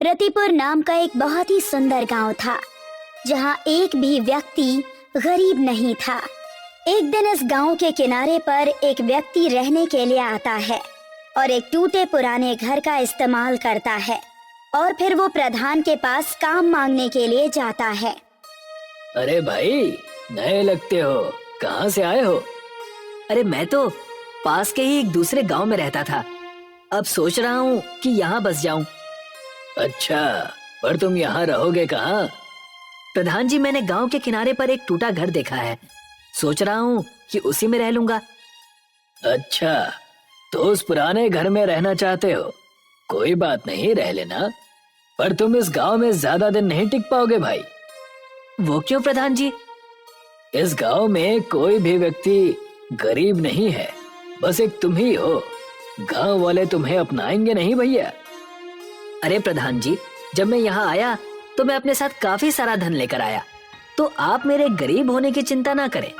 रतिपुर नाम का एक बहुत ही सुंदर गांव था, जहां एक भी व्यक्ति गरीब नहीं था। एक दिन इस गांव के किनारे पर एक व्यक्ति रहने के लिए आता है और एक टूटे पुराने घर का इस्तेमाल करता है और फिर वो प्रधान के पास काम मांगने के लिए जाता है। अरे भाई, नए लगते हो, कहाँ से आए हो? अरे मैं तो पास के ही एक दूसरे गांव में रहता था। अब सोच रहा हूँ कि यहाँ बस जाऊं। अच्छा, पर तुम यहाँ रहोगे कहाँ? प्रधान जी, मैंने गांव के किनारे पर एक टूटा घर देखा है, सोच रहा हूँ कि उसी में रह लूंगा। अच्छा, तो उस पुराने घर में रहना चाहते हो? कोई बात नहीं, रह लेना, पर तुम इस गांव में ज्यादा दिन नहीं टिक पाओगे भाई। वो क्यों प्रधान जी? इस गांव में कोई भी व्यक्ति गरीब नहीं है, बस एक तुम ही हो। गांव वाले तुम्हें अपनाएंगे नहीं भैया। अरे प्रधान जी, जब मैं यहाँ आया तो मैं अपने साथ काफी सारा धन लेकर आया, तो आप मेरे गरीब होने की चिंता ना करें।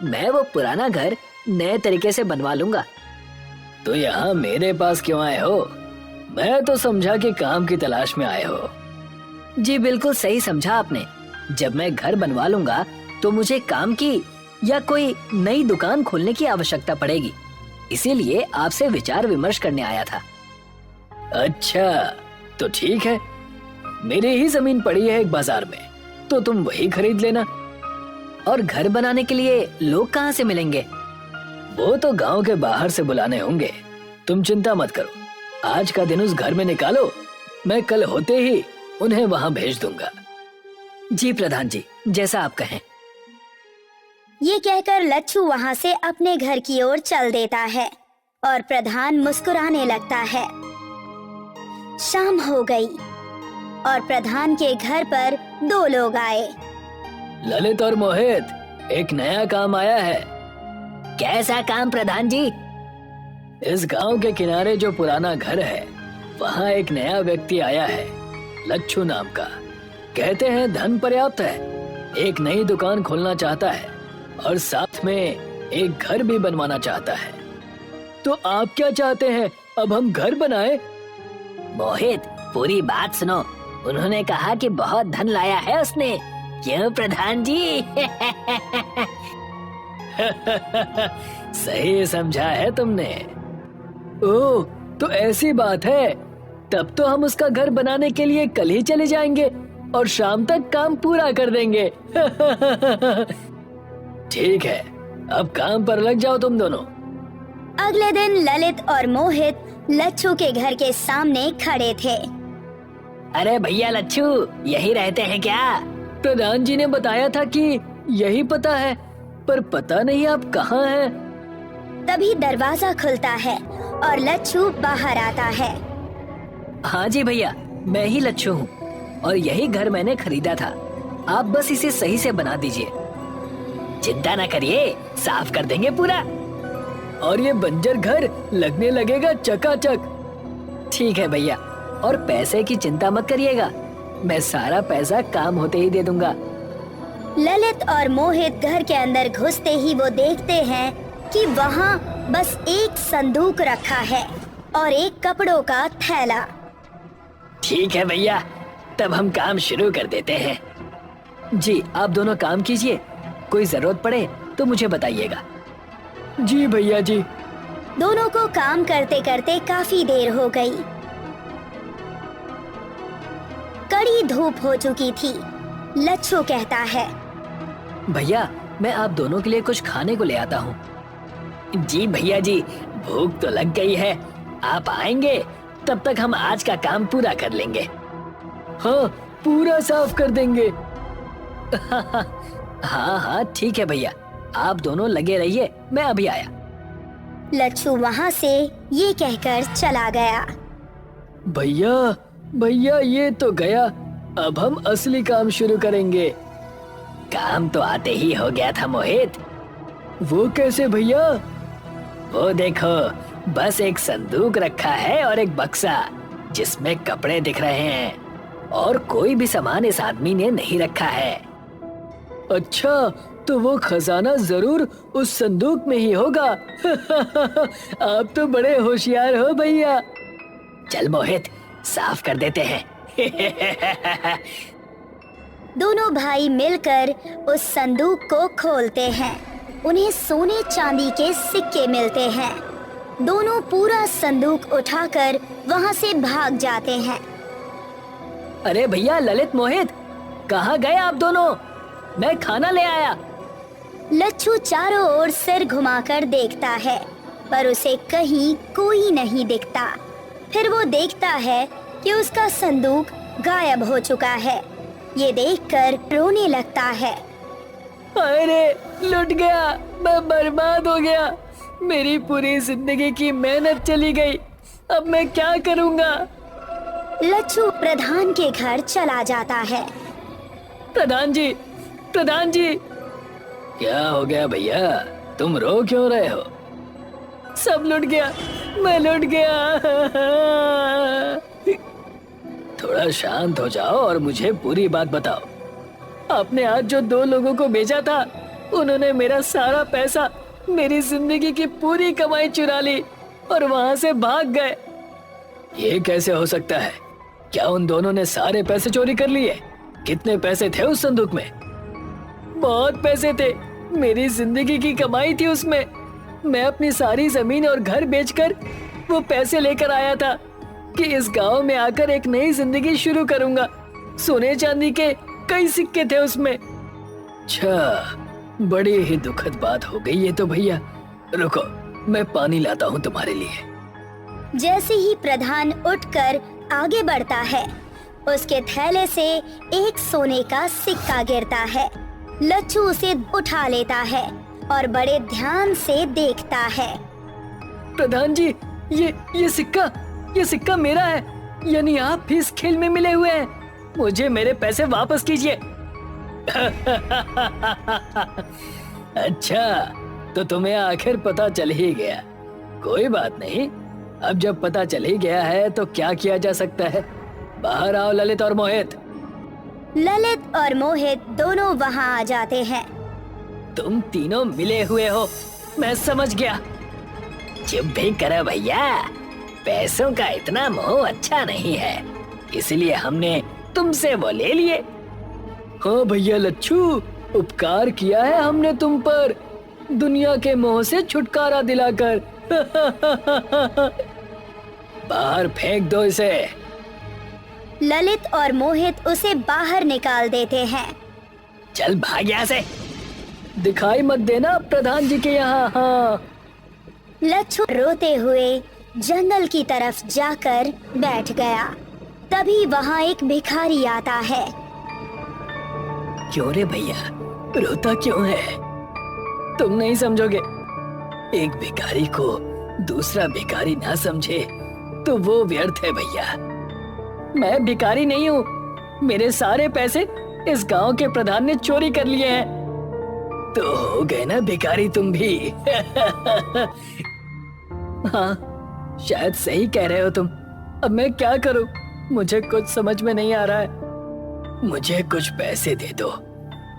मैं वो पुराना घर नए तरीके से बनवा लूंगा। तो यहाँ मेरे पास क्यों आए हो? मैं तो समझा कि काम की तलाश में आए हो। जी बिल्कुल सही समझा आपने। जब मैं घर बनवा लूंगा तो मुझे काम की या कोई नई दुकान खोलने की आवश्यकता पड़ेगी, इसीलिए आपसे विचार विमर्श करने आया था। अच्छा, तो ठीक है, मेरी ही जमीन पड़ी है एक बाजार में, तो तुम वही खरीद लेना। और घर बनाने के लिए लोग कहाँ से मिलेंगे? वो तो गांव के बाहर से बुलाने होंगे, तुम चिंता मत करो। आज का दिन उस घर में निकालो, मैं कल होते ही उन्हें वहां भेज दूंगा। जी प्रधान जी, जैसा आप कहें। ये कहकर लच्छू वहां से अपने घर की ओर चल देता है और प्रधान मुस्कुराने लगता है। शाम हो गई और प्रधान के घर पर दो लोग आए। ललित और मोहित, एक नया काम आया है। कैसा काम प्रधान जी? इस गांव के किनारे जो पुराना घर है, वहाँ एक नया व्यक्ति आया है, लच्छू नाम का। कहते हैं धन पर्याप्त है, एक नई दुकान खोलना चाहता है और साथ में एक घर भी बनवाना चाहता है। तो आप क्या चाहते हैं, अब हम घर बनाए? मोहित, पूरी बात सुनो। उन्होंने कहा कि बहुत धन लाया है उसने, क्यों प्रधान जी? सही समझा है तुमने। ओह, तो ऐसी बात है, तब तो हम उसका घर बनाने के लिए कल ही चले जाएंगे और शाम तक काम पूरा कर देंगे। ठीक है, अब काम पर लग जाओ तुम दोनों। अगले दिन ललित और मोहित लच्छू के घर के सामने खड़े थे। अरे भैया लच्छू, यही रहते हैं क्या? प्रधान जी ने बताया था कि यही पता है, पर पता नहीं आप कहाँ हैं। तभी दरवाजा खुलता है और लच्छू बाहर आता है। हाँ जी भैया, मैं ही लच्छू हूँ और यही घर मैंने खरीदा था। आप बस इसे सही से बना दीजिए। चिंता न करिए, साफ कर देंगे पूरा। और ये बंजर घर लगने लगेगा चकाचक। ठीक है भैया, और पैसे की चिंता मत करिएगा, मैं सारा पैसा काम होते ही दे दूंगा। ललित और मोहित घर के अंदर घुसते ही वो देखते हैं कि वहाँ बस एक संदूक रखा है और एक कपड़ों का थैला। ठीक है भैया, तब हम काम शुरू कर देते हैं। जी, आप दोनों काम कीजिए, कोई जरूरत पड़े तो मुझे बताइएगा। जी भैया जी। दोनों को काम करते करते काफी देर हो गई। कड़ी धूप हो चुकी थी। लच्छू कहता है, भैया मैं आप दोनों के लिए कुछ खाने को ले आता हूँ। जी भैया जी, भूख तो लग गई है, आप आएंगे तब तक हम आज का काम पूरा कर लेंगे। हाँ, पूरा साफ कर देंगे। हाँ हाँ ठीक है भैया, आप दोनों लगे रहिए, मैं अभी आया। लच्छू वहाँ से ये कहकर चला गया। भैया भैया, ये तो गया, अब हम असली काम शुरू करेंगे। काम तो आते ही हो गया था मोहित। वो कैसे भैया? वो देखो, बस एक संदूक रखा है और एक बक्सा जिसमें कपड़े दिख रहे हैं, और कोई भी सामान इस आदमी ने नहीं रखा है। अच्छा, तो वो खजाना जरूर उस संदूक में ही होगा। आप तो बड़े होशियार हो भैया। चल मोहित, साफ कर देते हैं। दोनों भाई मिलकर उस संदूक को खोलते हैं। उन्हें सोने चांदी के सिक्के मिलते हैं। दोनों पूरा संदूक उठाकर वहां से भाग जाते हैं। अरे भैया ललित मोहित, कहाँ गए आप दोनों? मैं खाना ले आया। लच्छू चारों ओर सिर घुमाकर देखता है, पर उसे कहीं कोई नहीं दिखता। फिर वो देखता है कि उसका संदूक गायब हो चुका है। ये देखकर रोने लगता है। अरे लुट गया, मैं बर्बाद हो गया। मेरी पूरी जिंदगी की मेहनत चली गई। अब मैं क्या करूँगा? लच्छू प्रधान के घर चला जाता है। प्रधान जी, प्रधान जी। क्या हो गया भैया, तुम रो क्यों रहे हो? सब लुट गया, मैं लुट गया। थोड़ा शांत हो जाओ और मुझे पूरी बात बताओ। आपने आज जो 2 लोगों को भेजा था, उन्होंने मेरा सारा पैसा, मेरी जिंदगी की पूरी कमाई चुरा ली और वहां से भाग गए। ये कैसे हो सकता है? क्या उन दोनों ने सारे पैसे चोरी कर लिए? कितने पैसे थे उस संदूक में? बहुत पैसे थे, मेरी जिंदगी की कमाई थी उसमें। मैं अपनी सारी जमीन और घर बेचकर वो पैसे लेकर आया था कि इस गांव में आकर एक नई जिंदगी शुरू करूंगा। सोने चांदी के कई सिक्के थे उसमें। अच्छा, बड़ी ही दुखद बात हो गई ये तो भैया। रुको, मैं पानी लाता हूँ तुम्हारे लिए। जैसे ही प्रधान उठकर आगे बढ़ता है, उसके थैले से एक सोने का सिक्का गिरता है। लच्छू उसे उठा लेता है और बड़े ध्यान से देखता है। प्रधान जी, ये सिक्का मेरा है, यानी आप भी इस खेल में मिले हुए हैं। मुझे मेरे पैसे वापस कीजिए। अच्छा, तो तुम्हें आखिर पता चल ही गया। कोई बात नहीं, अब जब पता चल ही गया है तो क्या किया जा सकता है। बाहर आओ ललित और मोहित। ललित और मोहित दोनों वहां आ जाते हैं। तुम तीनों मिले हुए हो, मैं समझ गया। चुप भी करो भैया, पैसों का इतना मोह अच्छा नहीं है, इसलिए हमने तुमसे वो ले लिए। हाँ भैया लच्छू, उपकार किया है हमने तुम पर, दुनिया के मोह से छुटकारा दिलाकर। बाहर फेंक दो इसे। ललित और मोहित उसे बाहर निकाल देते हैं। चल भाग यहाँ से। दिखाई मत देना प्रधान जी के यहाँ। हाँ। लच्छू रोते हुए जंगल की तरफ जाकर बैठ गया। तभी वहाँ एक भिखारी आता है। क्यों रे भैया, रोता क्यों है? तुम नहीं समझोगे। एक भिखारी को दूसरा भिखारी ना समझे तो वो व्यर्थ है भैया। मैं भिखारी नहीं हूँ, मेरे सारे पैसे इस गांव के प्रधान ने चोरी कर लिए हैं। तो हो गए ना भिखारी तुम भी। हाँ, शायद सही कह रहे हो तुम। अब मैं क्या करूं, मुझे कुछ समझ में नहीं आ रहा है। मुझे कुछ पैसे दे दो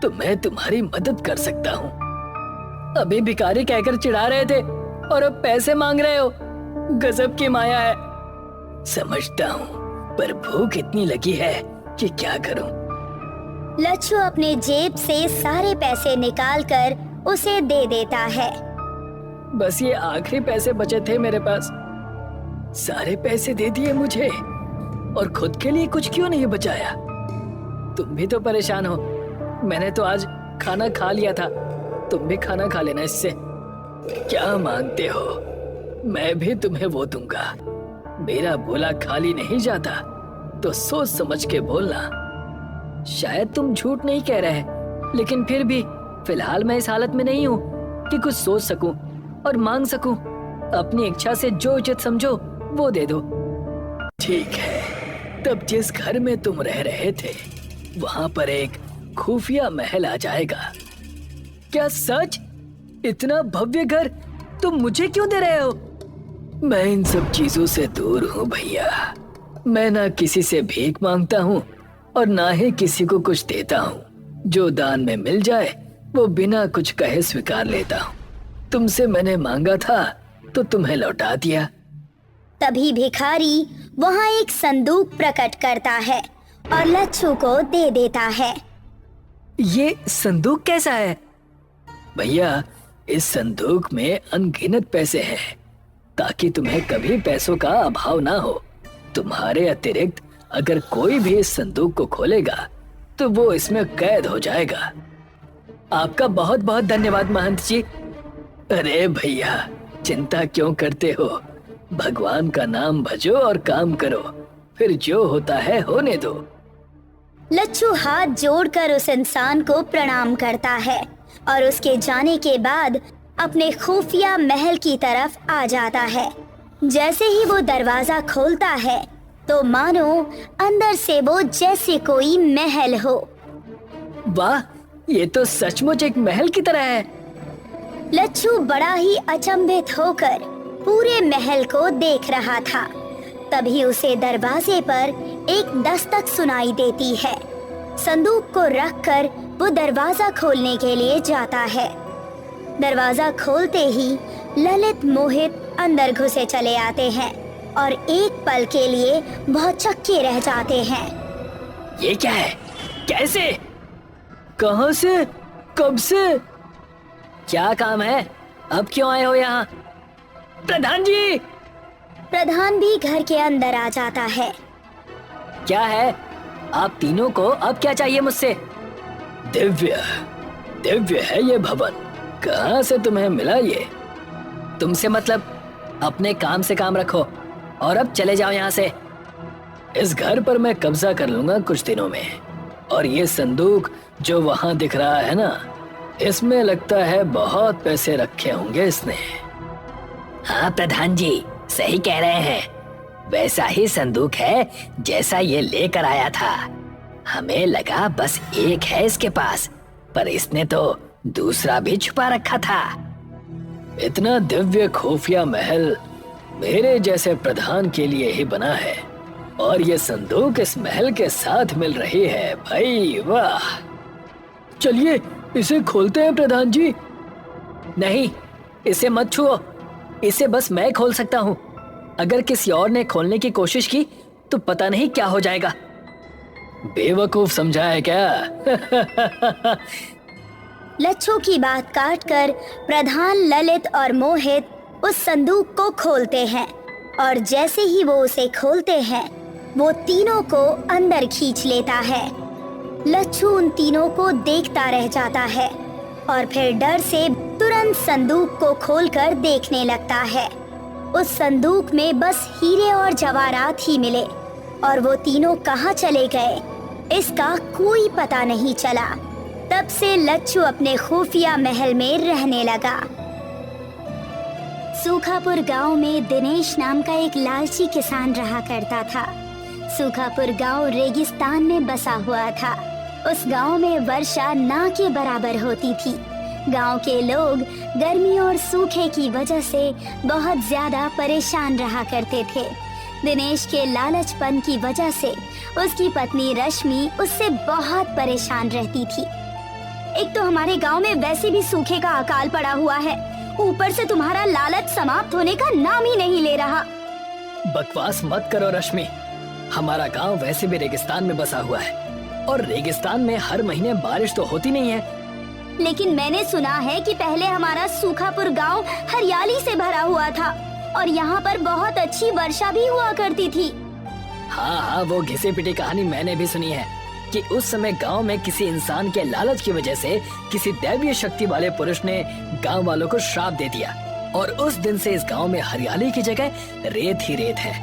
तो मैं तुम्हारी मदद कर सकता हूँ। अभी भिखारी कहकर चिढ़ा रहे थे और अब पैसे मांग रहे हो। गजब की माया है। समझता हूँ, पर भूख इतनी लगी है कि क्या करूं। लच्छू अपने जेब से सारे पैसे निकालकर उसे दे देता है। बस ये आखिरी पैसे बचे थे मेरे पास, सारे पैसे दे दिए मुझे और खुद के लिए कुछ क्यों नहीं बचाया। तुम भी तो परेशान हो। मैंने तो आज खाना खा लिया था, तुम भी खाना खा लेना इससे। क्या मांगते हो, मैं भी तुम्हें वो दूंगा। मेरा बोला खाली नहीं जाता, तो सोच समझ के बोलना। शायद तुम झूठ नहीं कह रहे, लेकिन फिर भी फिलहाल मैं इस हालत में नहीं हूँ कि कुछ सोच सकूं और मांग सकूं। अपनी इच्छा से जो उचित समझो वो दे दो। ठीक है, तब जिस घर में तुम रह रहे थे वहां पर एक खुफिया महल आ जाएगा। क्या सच? इतना भव्य घर तुम मुझे क्यों दे रहे हो? मैं इन सब चीजों से दूर हूँ भैया। मैं ना किसी से भीख मांगता हूँ और ना ही किसी को कुछ देता हूँ। जो दान में मिल जाए वो बिना कुछ कहे स्वीकार लेता हूँ। तुमसे मैंने मांगा था तो तुम्हें लौटा दिया। तभी भिखारी वहाँ एक संदूक प्रकट करता है और लच्छू को दे देता है। ये संदूक कैसा है? भैया, इस संदूक में अनगिनत पैसे हैं, ताकि तुम्हें कभी पैसों का अभाव ना हो। तुम्हारे अतिरिक्त अगर कोई भी इस संदूक को खोलेगा तो वो इसमें कैद हो जाएगा। आपका बहुत बहुत धन्यवाद महंत जी। अरे भैया, चिंता क्यों करते हो? भगवान का नाम भजो और काम करो, फिर जो होता है होने दो। लच्छू हाथ जोड़कर उस इंसान को प्रणाम करता है और उसके जाने के बाद अपने खुफिया महल की तरफ आ जाता है। जैसे ही वो दरवाजा खोलता है तो मानो अंदर से वो जैसे कोई महल हो। वाह, ये तो सचमुच एक महल की तरह है। लच्छू बड़ा ही अचंभित होकर पूरे महल को देख रहा था। तभी उसे दरवाजे पर एक दस्तक सुनाई देती है। संदूक को रखकर वो दरवाजा खोलने के लिए जाता है। दरवाजा खोलते ही ललित मोहित अंदर घुसे चले आते हैं और एक पल के लिए बहुत चक्के रह जाते हैं। ये क्या है? कैसे? कहां से? कब से? क्या काम है? अब क्यों आए हो यहाँ? प्रधान जी! प्रधान भी घर के अंदर आ जाता है। क्या है? आप तीनों को अब क्या चाहिए मुझसे? दिव्य है ये भवन। कहाँ से तुम्हें मिला ये? तुमसे मतलब? अपने काम से काम रखो और अब चले जाओ यहाँ से। इस घर पर मैं कब्जा कर लूंगा कुछ दिनों में। और ये संदूक जो वहाँ दिख रहा है ना, इसमें लगता है बहुत पैसे रखे होंगे इसने। हाँ प्रधान जी, सही कह रहे हैं। वैसा ही संदूक है जैसा ये लेकर आया था। हमें लगा बस एक है इसके पास, पर इसने तो दूसरा भी छुपा रखा था। इतना दिव्य खुफिया महल मेरे जैसे प्रधान के लिए ही बना है, और ये संदूक इस महल के साथ मिल रही है। भाई वाह! चलिए इसे खोलते हैं प्रधान जी। नहीं, इसे मत छुओ। इसे बस मैं खोल सकता हूँ। अगर किसी और ने खोलने की कोशिश की तो पता नहीं क्या हो जाएगा। बेवकूफ समझा है क्या? लच्छू की बात काटकर प्रधान, ललित और मोहित उस संदूक को खोलते हैं और जैसे ही वो उसे खोलते हैं वो तीनों को अंदर खींच लेता है। लच्छू उन तीनों को देखता रह जाता है और फिर डर से तुरंत संदूक को खोलकर देखने लगता है। उस संदूक में बस हीरे और जवाहरात ही मिले और वो तीनों कहाँ चले गए इसका कोई पता नहीं चला। तब से लच्छू अपने खुफिया महल में रहने लगा। सूखापुर गांव में दिनेश नाम का एक लालची किसान रहा करता था। सूखापुर गांव रेगिस्तान में बसा हुआ था। उस गांव में वर्षा ना के बराबर होती थी। गांव के लोग गर्मी और सूखे की वजह से बहुत ज्यादा परेशान रहा करते थे। दिनेश के लालचपन की वजह से उसकी पत्नी रश्मि उससे बहुत परेशान रहती थी। एक तो हमारे गांव में वैसे भी सूखे का अकाल पड़ा हुआ है, ऊपर से तुम्हारा लालच समाप्त होने का नाम ही नहीं ले रहा। बकवास मत करो रश्मि। हमारा गांव वैसे भी रेगिस्तान में बसा हुआ है और रेगिस्तान में हर महीने बारिश तो होती नहीं है। लेकिन मैंने सुना है कि पहले हमारा सूखापुर गांव हरियाली से भरा हुआ था और यहाँ पर बहुत अच्छी वर्षा भी हुआ करती थी। हाँ, वो घिसी पिटी कहानी मैंने भी सुनी है कि उस समय गांव में किसी इंसान के लालच की वजह से किसी दैवीय शक्ति वाले पुरुष ने गांव वालों को श्राप दे दिया और उस दिन से इस गांव में हरियाली की जगह रेत ही रेत है।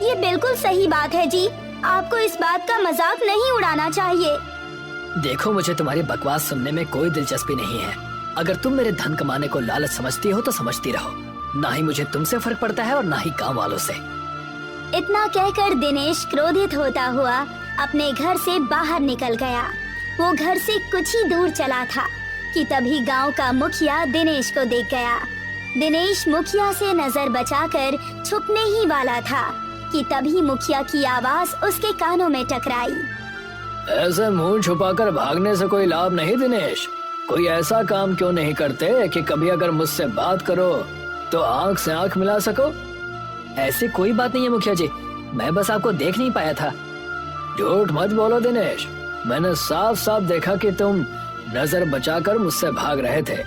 ये बिल्कुल सही बात है जी। आपको इस बात का मजाक नहीं उड़ाना चाहिए। देखो, मुझे तुम्हारी बकवास सुनने में कोई दिलचस्पी नहीं है। अगर तुम मेरे धन कमाने को लालच समझती हो तो समझती रहो। ना ही मुझे तुमसे फर्क पड़ता है और ना ही गांव वालों से। इतना कहकर दिनेश क्रोधित होता हुआ अपने घर से बाहर निकल गया। वो घर से कुछ ही दूर चला था कि तभी गांव का मुखिया दिनेश को देख गया। दिनेश मुखिया से नजर बचाकर छुपने ही वाला था कि तभी मुखिया की आवाज उसके कानों में टकराई। ऐसे मुंह छुपाकर भागने से कोई लाभ नहीं दिनेश। कोई ऐसा काम क्यों नहीं करते कि कभी अगर मुझसे बात करो तो आंख से आंख मिला सको। ऐसी कोई बात नहीं है मुखिया जी, मैं बस आपको देख नहीं पाया था। झूठ मत बोलो दिनेश, मैंने साफ साफ देखा कि तुम नजर बचाकर मुझसे भाग रहे थे।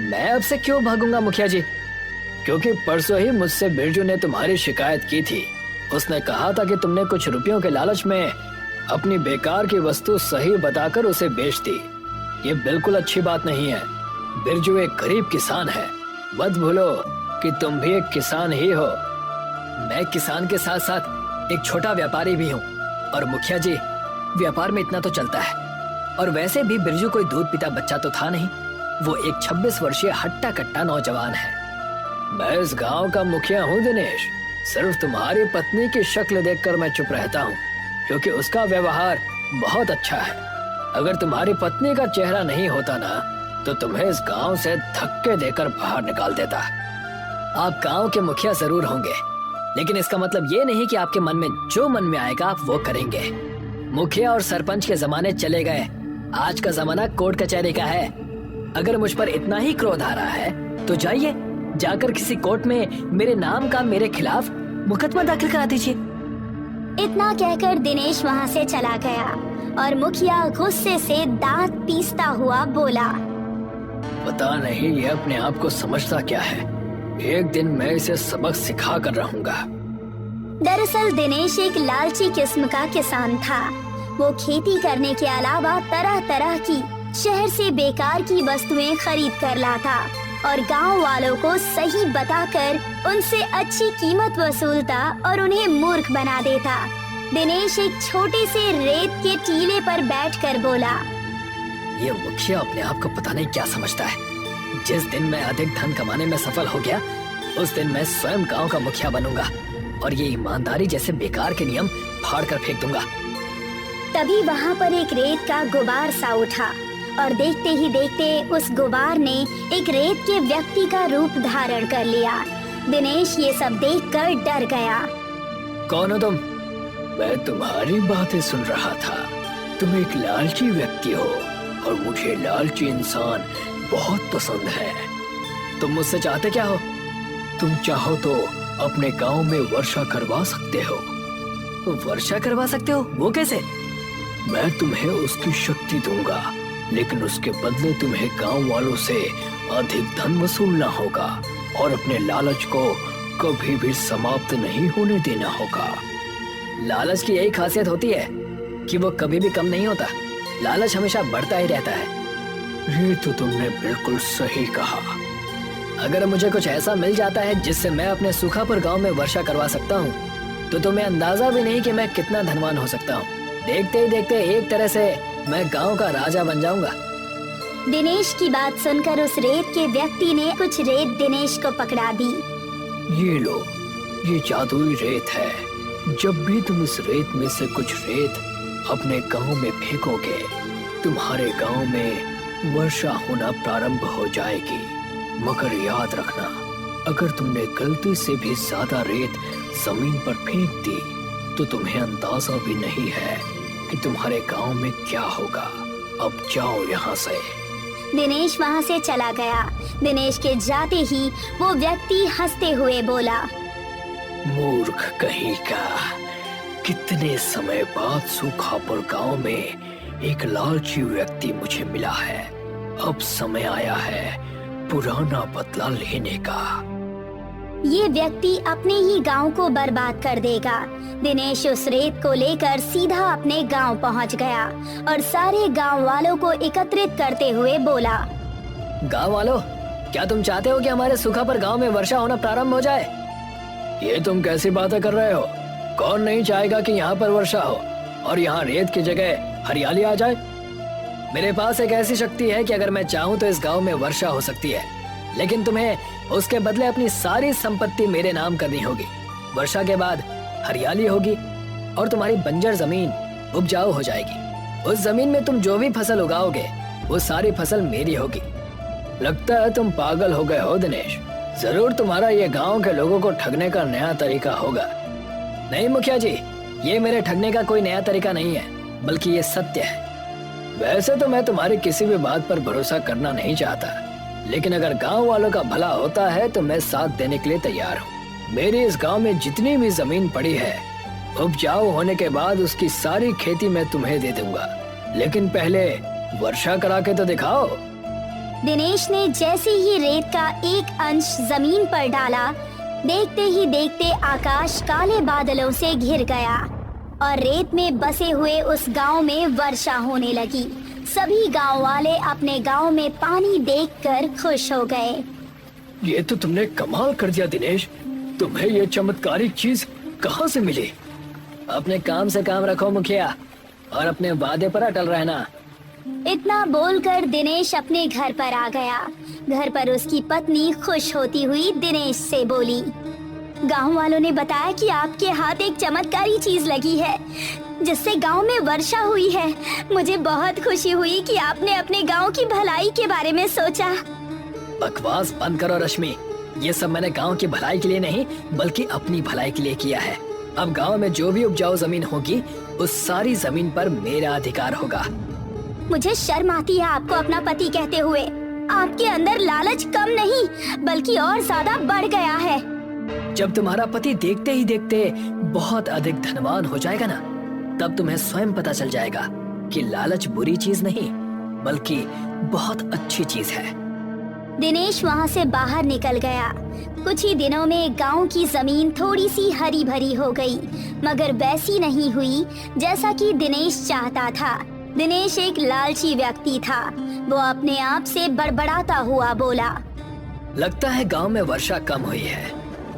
मैं आपसे क्यों भागूंगा मुखिया जी? क्योंकि परसों ही मुझसे बिरजू ने तुम्हारी शिकायत की थी। उसने कहा था कि तुमने कुछ रुपयों के लालच में अपनी बेकार की वस्तु सही बताकर उसे बेच दी। ये बिल्कुल अच्छी बात नहीं है। बिरजू एक गरीब किसान है, मत भूलो कि तुम भी एक किसान ही हो। मैं किसान के साथ साथ एक छोटा व्यापारी भी हूँ। और मुखिया जी, व्यापार में इतना तो चलता है। और वैसे भी बिरजू कोई दूध पीता बच्चा तो था नहीं, वो एक 26 वर्षीय हट्टा कट्टा नौजवान है। मैं इस गांव का मुखिया हूँ दिनेश। सिर्फ तुम्हारी पत्नी की शक्ल देखकर मैं चुप रहता हूँ, क्योंकि उसका व्यवहार बहुत अच्छा है। अगर तुम्हारी पत्नी का चेहरा नहीं होता ना, तो तुम्हें इस गांव से धक्के देकर बाहर निकाल देता। आप गांव के मुखिया जरूर होंगे, लेकिन इसका मतलब ये नहीं कि आपके मन में जो मन में आएगा आप वो करेंगे। मुखिया और सरपंच के जमाने चले गए, आज का जमाना कोर्ट कचहरी का है। अगर मुझ पर इतना ही क्रोध आ रहा है तो जाइए, जाकर किसी कोर्ट में मेरे नाम का मेरे खिलाफ मुकदमा दाखिल करा दीजिए। इतना कहकर दिनेश वहाँ से चला गया और मुखिया गुस्से से दांत पीसता हुआ बोला, पता नहीं ये अपने आप को समझता क्या है। एक दिन मैं इसे सबक सिखा कर रहूंगा। दरअसल दिनेश एक लालची किस्म का किसान था। वो खेती करने के अलावा तरह तरह की शहर से बेकार की वस्तुएं खरीद कर लाता और गांव वालों को सही बताकर उनसे अच्छी कीमत वसूलता और उन्हें मूर्ख बना देता। दिनेश एक छोटे से रेत के टीले पर बैठकर बोला, ये मुखिया अपने आप को पता नहीं क्या समझता है। जिस दिन मैं अधिक धन कमाने में सफल हो गया, उस दिन मैं स्वयं गांव का मुखिया बनूंगा और ये ईमानदारी जैसे बेकार के नियम फाड़ कर फेंक दूंगा। तभी वहाँ पर एक रेत का गुबार सा उठा और देखते ही देखते उस गुबार ने एक रेत के व्यक्ति का रूप धारण कर लिया। दिनेश ये सब देखकर डर गया। कौन हो तुम? मैं तुम्हारी बातें सुन रहा था। तुम एक लालची व्यक्ति हो और मुझे लालची इंसान बहुत पसंद है। तुम मुझसे चाहते क्या हो? तुम चाहो तो अपने गांव में वर्षा करवा सकते हो। वर्षा करवा सकते हो? वो कैसे? मैं तुम्हें उसकी शक्ति दूंगा, लेकिन उसके बदले तुम्हें गांव वालों से अधिक धन वसूलना होगा और अपने लालच को कभी भी समाप्त नहीं होने देना होगा। लालच की यही खासियत होती है कि वो कभी भी कम नहीं होता। लालच हमेशा बढ़ता ही रहता है। ये तो तुमने बिल्कुल सही कहा। अगर मुझे कुछ ऐसा मिल जाता है जिससे मैं अपने सूखापुर गांव में वर्षा करवा सकता हूँ, तो तुम्हें अंदाजा भी नहीं कि मैं कितना धनवान हो सकता हूँ। देखते ही देखते एक तरह से मैं गांव का राजा बन जाऊंगा। दिनेश की बात सुनकर उस रेत के व्यक्ति ने कुछ रेत दिनेश को पकड़ा दी। ये लो, ये जादुई रेत है। जब भी तुम इस रेत में से कुछ रेत अपने गांव में फेंकोगे, तुम्हारे गांव में वर्षा होना प्रारंभ हो जाएगी। मगर याद रखना, अगर तुमने गलती से भी ज्यादा रेत जमीन पर फेंक दी, तो तुम्हें अंदाजा भी नहीं है कि तुम्हारे गांव में क्या होगा। अब जाओ यहाँ से। दिनेश वहाँ से चला गया। दिनेश के जाते ही वो व्यक्ति हंसते हुए बोला, मूर्ख कहीं का, कितने समय बाद सूखापुर गांव में एक लालची व्यक्ति मुझे मिला है। अब समय आया है पुराना बदला लेने का। ये व्यक्ति अपने ही गांव को बर्बाद कर देगा। दिनेश उस रेत को लेकर सीधा अपने गांव पहुंच गया और सारे गांव वालों को एकत्रित करते हुए बोला, गांव वालों, क्या तुम चाहते हो कि हमारे सूखापुर गांव में वर्षा होना प्रारंभ हो जाए? ये तुम कैसी बातें कर रहे हो? कौन नहीं चाहेगा कि यहाँ पर वर्षा हो और यहाँ रेत की जगह हरियाली आ जाए? मेरे पास एक ऐसी शक्ति है कि अगर मैं चाहूँ तो इस गांव में वर्षा हो सकती है, लेकिन तुम्हें उसके बदले अपनी सारी संपत्ति मेरे नाम करनी होगी। वर्षा के बाद हरियाली होगी और तुम्हारी बंजर जमीन उपजाऊ हो जाएगी। उस जमीन में तुम जो भी फसल उगाओगे वो सारी फसल मेरी होगी। लगता है तुम पागल हो गए हो दिनेश। जरूर तुम्हारा ये गांव के लोगों को ठगने का नया तरीका होगा। नहीं मुखिया जी, ये मेरे ठगने का कोई नया तरीका नहीं है, बल्कि ये सत्य है। वैसे तो मैं तुम्हारी किसी भी बात पर भरोसा करना नहीं चाहता, लेकिन अगर गांव वालों का भला होता है तो मैं साथ देने के लिए तैयार हूँ। मेरे इस गांव में जितनी भी जमीन पड़ी है, उपजाऊ होने के बाद उसकी सारी खेती मैं तुम्हें दे दूंगा, लेकिन पहले वर्षा करा के तो दिखाओ। दिनेश ने जैसे ही रेत का एक अंश जमीन पर डाला, देखते ही देखते आकाश काले बादलों से घिर गया और रेत में बसे हुए उस गांव में वर्षा होने लगी। सभी गांव वाले अपने गांव में पानी देखकर खुश हो गए। ये तो तुमने कमाल कर दिया दिनेश, तुम्हें ये चमत्कारिक चीज कहाँ से मिली? अपने काम से काम रखो मुखिया, और अपने वादे पर अटल रहना। इतना बोलकर दिनेश अपने घर पर आ गया। घर पर उसकी पत्नी खुश होती हुई दिनेश से बोली, गांव वालों ने बताया कि आपके हाथ एक चमत्कारी चीज लगी है जिससे गांव में वर्षा हुई है। मुझे बहुत खुशी हुई कि आपने अपने गांव की भलाई के बारे में सोचा। बकवास बंद करो रश्मि, ये सब मैंने गांव की भलाई के लिए नहीं बल्कि अपनी भलाई के लिए किया है। अब गांव में जो भी उपजाऊ जमीन होगी उस सारी जमीन पर मेरा अधिकार होगा। मुझे शर्म आती है आपको अपना पति कहते हुए। आपके अंदर लालच कम नहीं बल्कि और ज्यादा बढ़ गया है। जब तुम्हारा पति देखते ही देखते बहुत अधिक धनवान हो जाएगा ना, तब तुम्हें स्वयं पता चल जाएगा कि लालच बुरी चीज नहीं बल्कि बहुत अच्छी चीज है। दिनेश वहाँ से बाहर निकल गया। कुछ ही दिनों में गांव की जमीन थोड़ी सी हरी भरी हो गई, मगर वैसी नहीं हुई जैसा कि दिनेश चाहता था। दिनेश एक लालची व्यक्ति था। वो अपने आप से बड़बड़ाता हुआ बोला, लगता है गांव में वर्षा कम हुई है।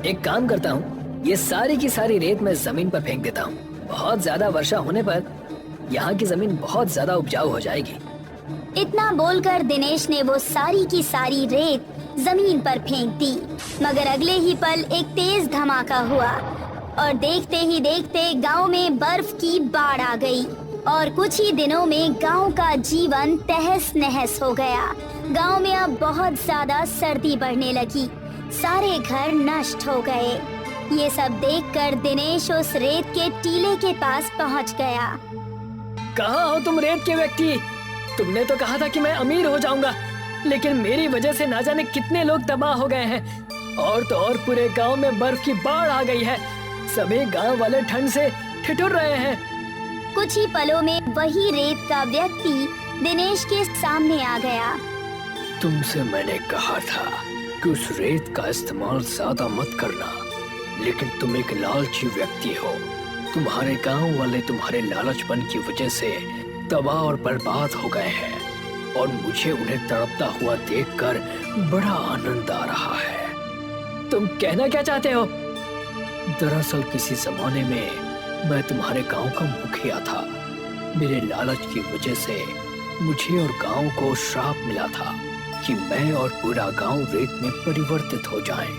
एक काम करता हूँ, ये सारी की सारी रेत मैं जमीन पर फेंक देता हूँ। बहुत ज्यादा वर्षा होने पर यहाँ की जमीन बहुत ज्यादा उपजाऊ हो जाएगी। इतना बोलकर दिनेश ने वो सारी की सारी रेत जमीन पर फेंक दी, मगर अगले ही पल एक तेज धमाका हुआ और देखते ही देखते गांव में बर्फ की बाढ़ आ गई और कुछ ही दिनों में गांव का जीवन तहस नहस हो गया। गांव में अब बहुत ज्यादा सर्दी बढ़ने लगी, सारे घर नष्ट हो गए। ये सब देखकर दिनेश उस रेत के टीले के पास पहुंच गया। कहाँ हो तुम रेत के व्यक्ति? तुमने तो कहा था कि मैं अमीर हो जाऊंगा, लेकिन मेरी वजह से ना जाने कितने लोग तबाह हो गए हैं। और तो और पूरे गांव में बर्फ की बाढ़ आ गई है। सभी गांव वाले ठंड से ठिठुर रहे हैं। कुछ ही पलों में वही रेत का व्यक्ति दिनेश के सामने आ गया। तुमसे मैंने कहा था कि उस रेत का इस्तेमाल ज्यादा मत करना, लेकिन तुम एक लालची व्यक्ति हो। तुम्हारे गांव वाले तुम्हारे लालचपन की वजह से तबाह और बर्बाद हो गए हैं और मुझे उन्हें तड़पता हुआ देखकर बड़ा आनंद आ रहा है। तुम कहना क्या चाहते हो? दरअसल किसी जमाने में मैं तुम्हारे गांव का मुखिया था। मेरे लालच की वजह से मुझे और गांव को श्राप मिला था कि मैं और पूरा गांव रेत में परिवर्तित हो जाएं।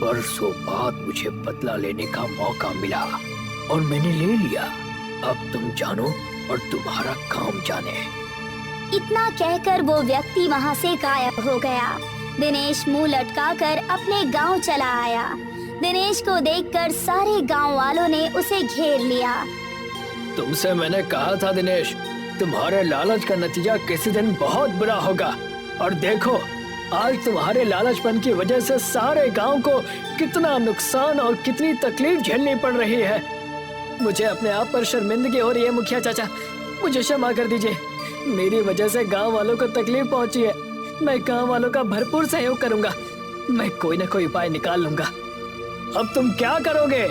बरसों बाद मुझे बदला लेने का मौका मिला और मैंने ले लिया। अब तुम जानो और तुम्हारा काम जाने। इतना कहकर वो व्यक्ति वहाँ से गायब हो गया। दिनेश मुंह लटकाकर अपने गांव चला आया। दिनेश को देखकर सारे गांव वालों ने उसे घेर लिया। तुमसे मैंने कहा था दिनेश, तुम्हारे लालच का नतीजा किसी दिन बहुत बुरा होगा। और देखो, आज तुम्हारे लालचपन की वजह से सारे गांव को कितना नुकसान और कितनी तकलीफ झेलनी पड़ रही है। मुझे अपने आप पर शर्मिंदगी हो रही है मुखिया चाचा, मुझे क्षमा कर दीजिए। मेरी वजह से गांव वालों को तकलीफ पहुंची है। मैं गांव वालों का भरपूर सहयोग करूंगा। मैं कोई न कोई उपाय निकाल लूंगा। अब तुम क्या करोगे?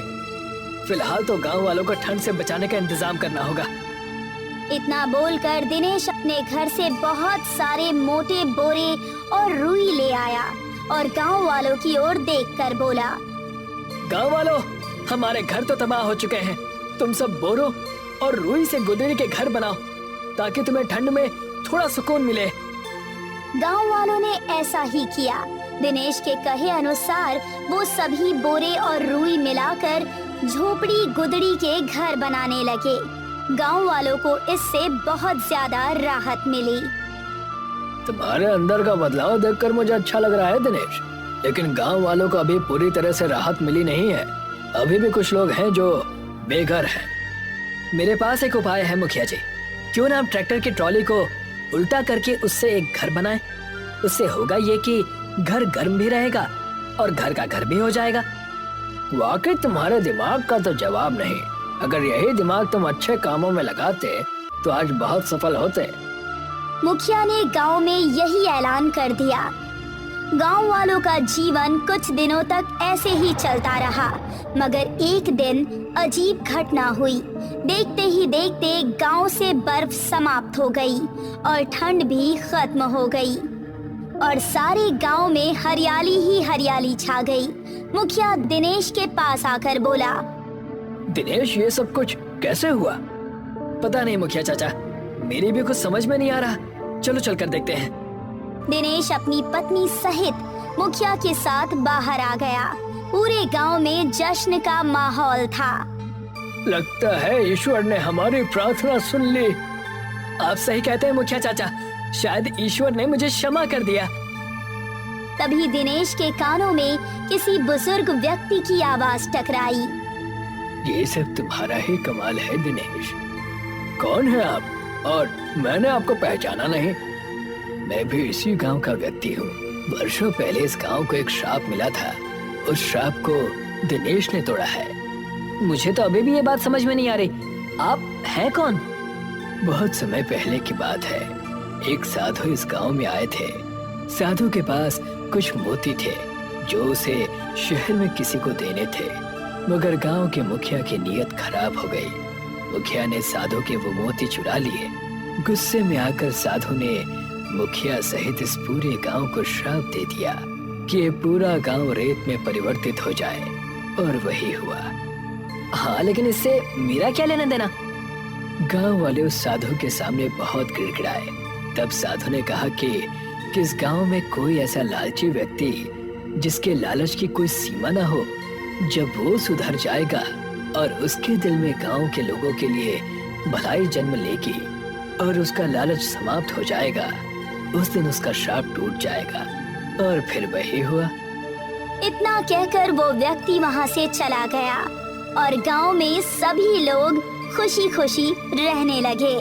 फिलहाल तो गांव वालों को ठंड से बचाने का इंतजाम करना होगा। इतना बोलकर दिनेश अपने घर से बहुत सारे मोटे बोरे और रुई ले आया और गांव वालों की ओर देखकर बोला, गांव वालों, हमारे घर तो तबाह हो चुके हैं। तुम सब बोरों और रुई से गुदड़ी के घर बनाओ ताकि तुम्हें ठंड में थोड़ा सुकून मिले। गांव वालों ने ऐसा ही किया। दिनेश के कहे अनुसार वो सभी बोरे और रुई मिलाकर झोपड़ी गुदड़ी के घर बनाने लगे। गांव वालों को इससे बहुत ज्यादा राहत मिली। तुम्हारे अंदर का बदलाव देखकर मुझे अच्छा लग रहा है दिनेश, लेकिन गांव वालों को अभी पूरी तरह से राहत मिली नहीं है। अभी भी कुछ लोग हैं जो बेघर हैं। मेरे पास एक उपाय है मुखिया जी। क्यों ना हम ट्रैक्टर की ट्रॉली को उल्टा करके उससे एक घर बनाएं। उससे होगा ये कि घर गर्म भी रहेगा और घर का घर भी हो जाएगा। वाकई तुम्हारे दिमाग का तो जवाब नहीं। अगर यही दिमाग तुम अच्छे कामों में लगाते तो आज बहुत सफल होते। मुखिया ने गांव में यही ऐलान कर दिया। गांव वालों का जीवन कुछ दिनों तक ऐसे ही चलता रहा, मगर एक दिन अजीब घटना हुई। देखते ही देखते गांव से बर्फ समाप्त हो गई और ठंड भी खत्म हो गई और सारे गांव में हरियाली ही हरियाली छा गई। मुखिया दिनेश के पास आकर बोला, दिनेश, ये सब कुछ कैसे हुआ? पता नहीं मुखिया चाचा, मेरी भी कुछ समझ में नहीं आ रहा। चलो चलकर देखते हैं। दिनेश अपनी पत्नी सहित मुखिया के साथ बाहर आ गया। पूरे गांव में जश्न का माहौल था। लगता है ईश्वर ने हमारी प्रार्थना सुन ली। आप सही कहते हैं मुखिया चाचा, शायद ईश्वर ने मुझे क्षमा कर दिया। तभी दिनेश के कानों में किसी बुजुर्ग व्यक्ति की आवाज टकराई। ये सब तुम्हारा ही कमाल है दिनेश। कौन है आप? और मैंने आपको पहचाना नहीं। मैं भी इसी गांव का व्यक्ति हूँ। वर्षों पहले इस गांव को एक श्राप मिला था। उस श्राप को दिनेश ने तोड़ा है। मुझे तो अभी भी ये बात समझ में नहीं आ रही, आप हैं कौन? बहुत समय पहले की बात है। एक साधु इस गांव में आए थे। साधु के पास कुछ मोती थे जो उसे शहर में किसी को देने थे, मगर गांव के मुखिया की नीयत खराब हो गई। मुखिया ने साधु के वो मोती चुरा लिए। गुस्से में आकर साधु ने मुखिया सहित इस पूरे गांव को श्राप दे दिया कि ये पूरा गांव रेत में परिवर्तित हो जाए, और वही हुआ। हाँ, लेकिन इससे मेरा क्या लेना देना? गांव वाले उस साधु के सामने बहुत गिड़गिड़ाए। तब साधु ने कहा कि इस गांव में कोई ऐसा लालची व्यक्ति जिसके लालच की कोई सीमा ना हो, जब वो सुधर जाएगा और उसके दिल में गांव के लोगों के लिए भलाई जन्म लेगी और उसका लालच समाप्त हो जाएगा, उस दिन उसका श्राप टूट जाएगा। और फिर वही हुआ। इतना कहकर वो व्यक्ति वहाँ से चला गया और गांव में सभी लोग खुशी खुशी रहने लगे।